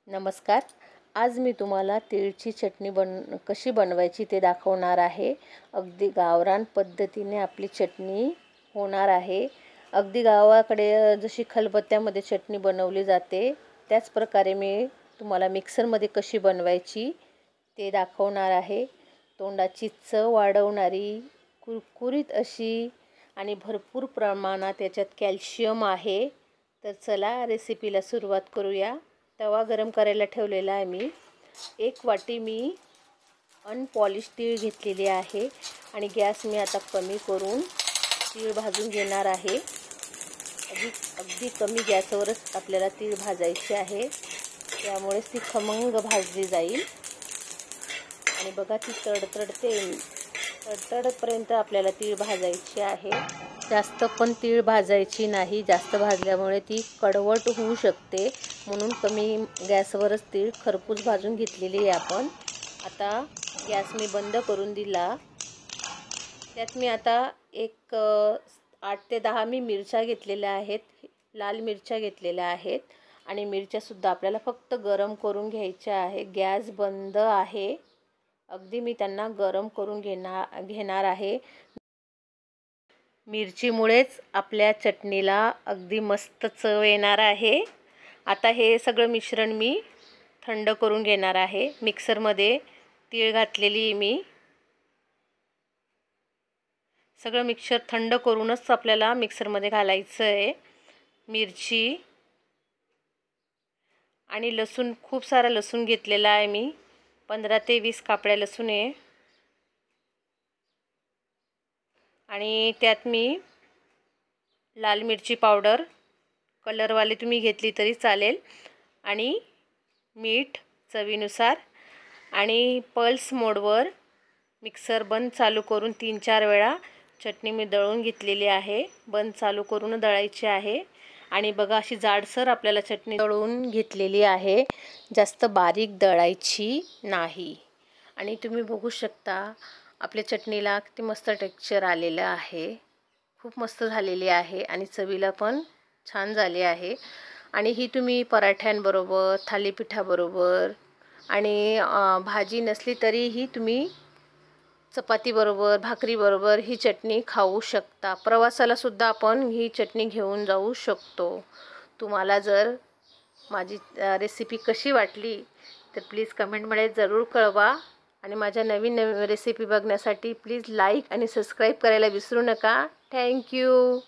नमस्कार. आज मी तुम्हाला तिळची चटणी कशी बनवायची ते दाखवणार आहे. अगदी गावरान पद्धतीने आपली चटणी होणार आहे. अगदी गावाकडे जशी खलबत्त्यामध्ये चटणी बनवली जाते त्याच प्रकारे मी तुम्हाला मिक्सरमध्ये कशी बनवायची ते दाखवणार आहे. तोंडाची चव वाढवणारी, कुरकुरीत अशी आणि भरपूर प्रमाणात याच्यात कॅल्शियम आहे. तर चला रेसिपीला सुरुवात करूया. तवा गरम करायला ठेवलेला आहे मी. 1 वाटी मी अनपॉलिश तीळ घेतलेली आहे आणि गॅस मी आता कमी करून तीळ भाजून घेणार आहे. अगदी कमी गॅसवरच आपल्याला तीळ भाजायची आहे, त्यामुळेच ती खमंग भाजली जाईल. आणि बघा ती तडतडपर्यंत आपल्याला तीळ भाजायची आहे. जास्त पण तीळ भाजायची नाही, जास्त भाजल्यामुळे ती कडवट होऊ शकते, म्हणून कमी गॅसवरच तीळ खरपूस भाजून घेतलेली आहे आपण. आता गॅस मी बंद करून दिला. त्यात मी आता 8 ते 10 मी मिरच्या घेतलेल्या आहेत, लाल मिरच्या घेतलेल्या आहेत. आणि मिरच्यासुद्धा आपल्याला फक्त गरम करून घ्यायच्या आहे. गॅस बंद आहे. अगदी मी त्यांना गरम करून घेणार आहे. मिरचीमुळेच आपल्या चटणीला अगदी मस्त चव येणार आहे. आता हे सगळं मिश्रण मी थंड करून घेणार आहे. मिक्सरमध्ये तीळ घातलेली मी. सगळं मिक्सर थंड करूनच आपल्याला मिक्सरमध्ये घालायचं आहे. मिरची आणि लसूण, खूप सारा लसूण घेतलेला आहे मी. 15 ते 20 कापड्या लसूण आहे. आणि त्यात मी लाल मिरची पावडर, कलरवाली तुम्ही घेतली तरी चालेल, आणि मीठ चवीनुसार. आणि पल्स मोडवर मिक्सर बंद चालू करून 3-4 वेळा चटणी मी दळून घेतलेली आहे. बंद चालू करून दळायची आहे. आणि बघा अशी जाडसर आपल्याला चटणी दळून घेतलेली आहे, जास्त बारीक दळायची नाही. आणि तुम्ही बघू शकता आपल्या चटणीला किती मस्त टेक्स्चर आलेलं आहे. खूप मस्त झालेली आहे आणि चवीला पण छान झाली आहे. आणि ही तुम्ही पराठ्यांबरोबर, थालीपीठाबरोबर आणि भाजी नसली तरीही तुम्ही चपातीबरोबर, भाकरीबरोबर ही चटणी खाऊ शकता. प्रवासाला सुद्धा आपण ही चटणी घेऊन जाऊ शकतो. तुम्हाला जर माझी रेसिपी कशी वाटली तर प्लीज कमेंटमध्ये जरूर कळवा. आणि माझ्या नवीन रेसिपी बघण्यासाठी प्लीज लाईक आणि सबस्क्राईब करायला विसरू नका. थँक्यू.